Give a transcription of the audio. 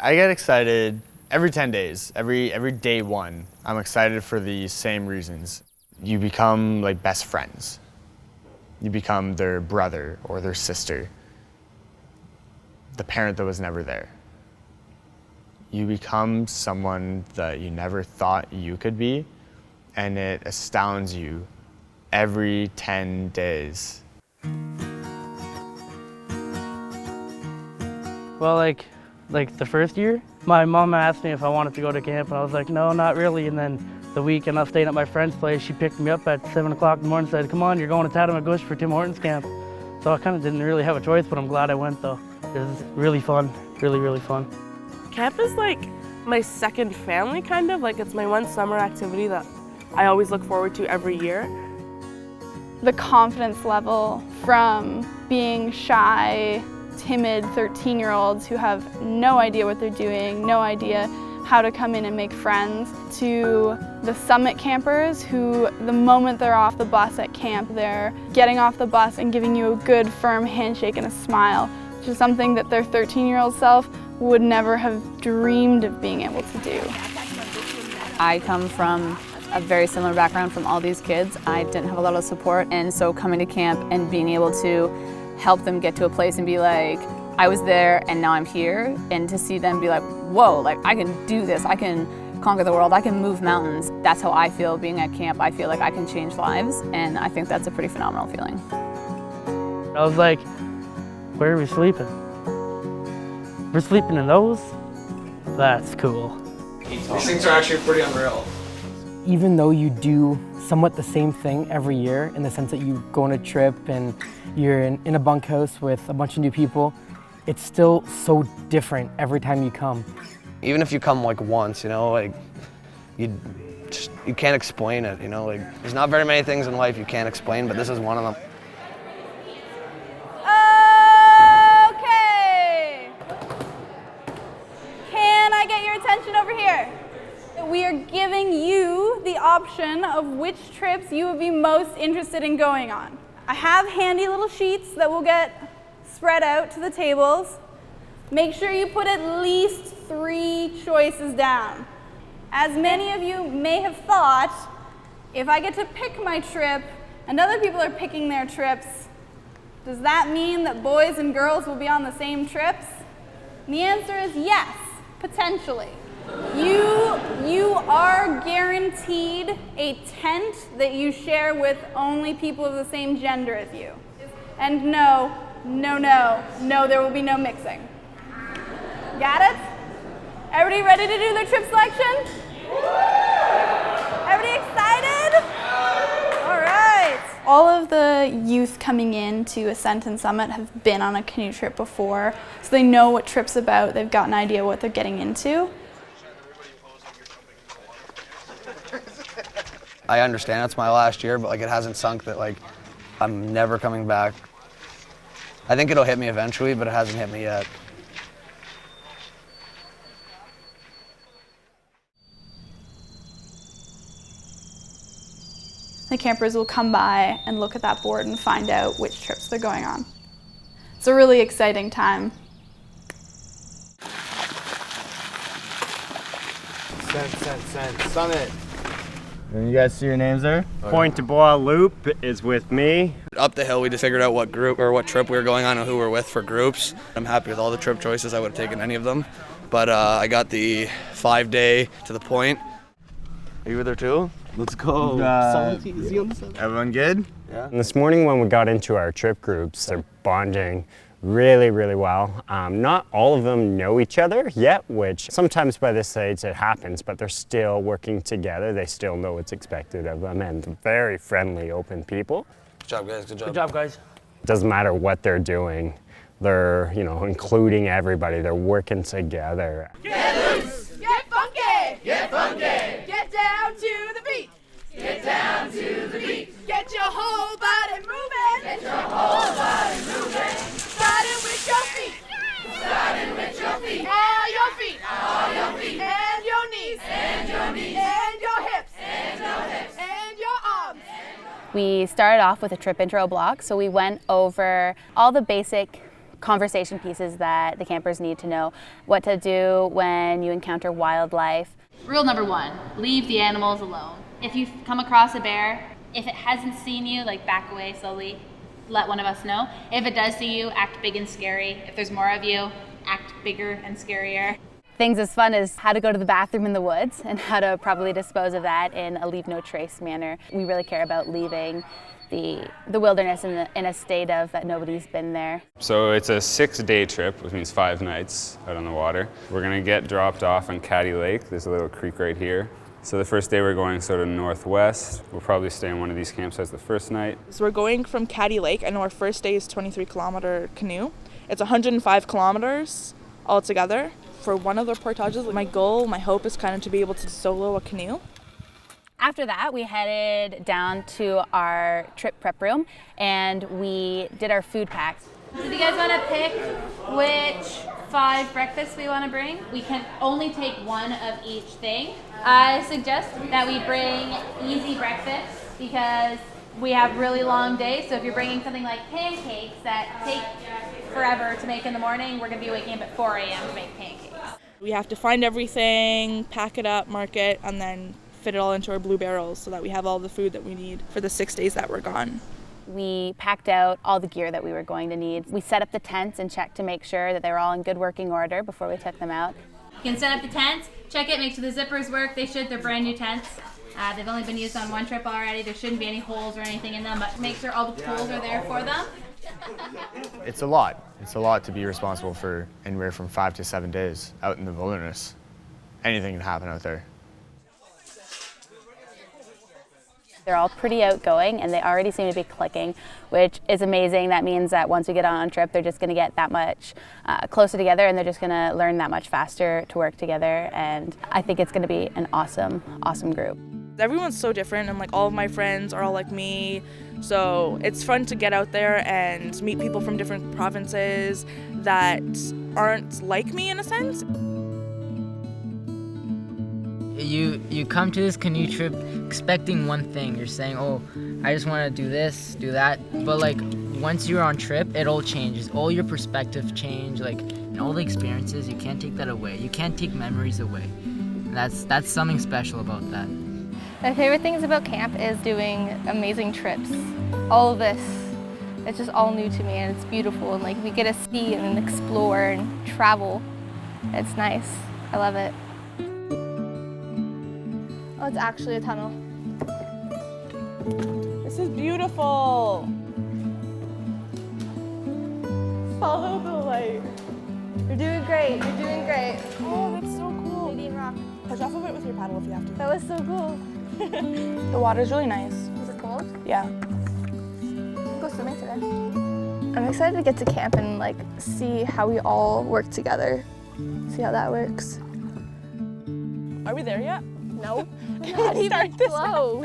I get excited every 10 days, every day one. I'm excited for the same reasons. You become like best friends. You become their brother or their sister, the parent that was never there. You become someone that you never thought you could be, and it astounds you every 10 days. Well, like the first year, my mom asked me if I wanted to go to camp, and I was like, no, not really. And then the weekend I was staying at my friend's place, she picked me up at 7 o'clock in the morning and said, come on, you're going to Tattamagush for Tim Hortons camp. So I kind of didn't really have a choice, but I'm glad I went though. It was really fun, really, really fun. Camp is like my second family, kind of. Like it's my one summer activity that I always look forward to every year. The confidence level from being shy, timid 13-year-olds who have no idea what they're doing, no idea how to come in and make friends, to the summit campers who, the moment they're off the bus at camp, they're getting off the bus and giving you a good firm handshake and a smile, which is something that their 13-year-old self would never have dreamed of being able to do. I come from a very similar background from all these kids. I didn't have a lot of support, and so coming to camp and being able to help them get to a place and be like, I was there and now I'm here, and to see them be like, whoa, like I can do this, I can conquer the world, I can move mountains. That's how I feel being at camp. I feel like I can change lives, and I think that's a pretty phenomenal feeling. I was like, where are we sleeping? We're sleeping in those? That's cool. These things are actually pretty unreal. Even though you do somewhat the same thing every year, in the sense that you go on a trip and you're in a bunkhouse with a bunch of new people, it's still so different every time you come. Even if you come like once, you know, like you can't explain it, you know, like there's not very many things in life you can't explain, but this is one of them. Okay. Can I get your attention over here? We are giving you the option of which trips you would be most interested in going on. I have handy little sheets that will get spread out to the tables. Make sure you put at least 3 choices down. As many of you may have thought, if I get to pick my trip and other people are picking their trips, does that mean that boys and girls will be on the same trips? And the answer is yes, potentially. You are guaranteed a tent that you share with only people of the same gender as you. And no, there will be no mixing. Got it? Everybody ready to do their trip selection? Everybody excited? All right. All of the youth coming in to Ascent and Summit have been on a canoe trip before, so they know what trip's about. They've got an idea what they're getting into. I understand it's my last year, but like it hasn't sunk that like I'm never coming back. I think it'll hit me eventually, but it hasn't hit me yet. The campers will come by and look at that board and find out which trips they're going on. It's a really exciting time. Summit. And you guys see your names there? Pointe du Bois Loop is with me. Up the hill, we just figured out what group or what trip we were going on and who we're with for groups. I'm happy with all the trip choices. I would have taken any of them. But I got the 5-day to the point. Are you there too? Let's go. Everyone good? Yeah. And this morning when we got into our trip groups, they're bonding really, really well. Not all of them know each other yet, which sometimes by this age it happens, but they're still working together. They still know what's expected of them, and very friendly, open people. Good job, guys. Good job. Good job, guys. It doesn't matter what they're doing. They're, including everybody. They're working together. Get loose! Get funky! Get funky! Get down to the beat! Get down to the beat! Get your whole body moving! Get your whole body moving! Starting with your feet! Starting with your feet! All your feet! All your feet! And your knees! And your knees! And your hips! And your hips! And your arms! We started off with a trip intro block, so we went over all the basic conversation pieces that the campers need to know. What to do when you encounter wildlife. Rule number 1, leave the animals alone. If you come across a bear, if it hasn't seen you, like back away slowly, let one of us know. If it does see you, act big and scary. If there's more of you, act bigger and scarier. Things as fun as how to go to the bathroom in the woods and how to properly dispose of that in a leave no trace manner. We really care about leaving the wilderness in a state of that nobody's been there. So it's a 6-day trip, which means 5 nights out on the water. We're gonna get dropped off on Caddy Lake. There's a little creek right here. So the first day we're going sort of northwest. We'll probably stay in one of these campsites the first night. So we're going from Caddy Lake. I know our first day is 23-kilometer canoe. It's 105 kilometers altogether. For one of the portages, my goal, my hope is kind of to be able to solo a canoe. After that, we headed down to our trip prep room and we did our food packs. So do you guys want to pick which 5 breakfasts we want to bring? We can only take one of each thing. I suggest that we bring easy breakfast because we have really long days. So if you're bringing something like pancakes that take forever to make in the morning, we're going to be waking up at 4 a.m. to make pancakes. We have to find everything, pack it up, mark it, and then fit it all into our blue barrels so that we have all the food that we need for the 6 days that we're gone. We packed out all the gear that we were going to need. We set up the tents and checked to make sure that they were all in good working order before we took them out. You can set up the tents, check it, make sure the zippers work. They should, they're brand new tents. They've only been used on one trip already. There shouldn't be any holes or anything in them, but make sure all the tools are there for them. It's a lot. It's a lot to be responsible for anywhere from 5 to 7 days out in the wilderness. Anything can happen out there. They're all pretty outgoing and they already seem to be clicking, which is amazing. That means that once we get on a trip, they're just going to get that much closer together and they're just going to learn that much faster to work together. And I think it's going to be an awesome, awesome group. Everyone's so different and like all of my friends are all like me. So it's fun to get out there and meet people from different provinces that aren't like me in a sense. You come to this canoe trip expecting one thing. You're saying, oh, I just want to do this, do that. But like once you're on trip, it all changes. All your perspective change, like and all the experiences, you can't take that away. You can't take memories away. That's something special about that. My favorite things about camp is doing amazing trips. All of this, it's just all new to me and it's beautiful and like we get to see and explore and travel. It's nice. I love it. Oh, it's actually a tunnel. This is beautiful. Follow the light. You're doing great. You're doing great. Oh, that's so cool. Nadine Rock. Push off of it with your paddle if you have to. That was so cool. The water's really nice. Is it cold? Yeah. Go swimming today. I'm excited to get to camp and like see how we all work together. See how that works. Are we there yet? No. God, start this slow.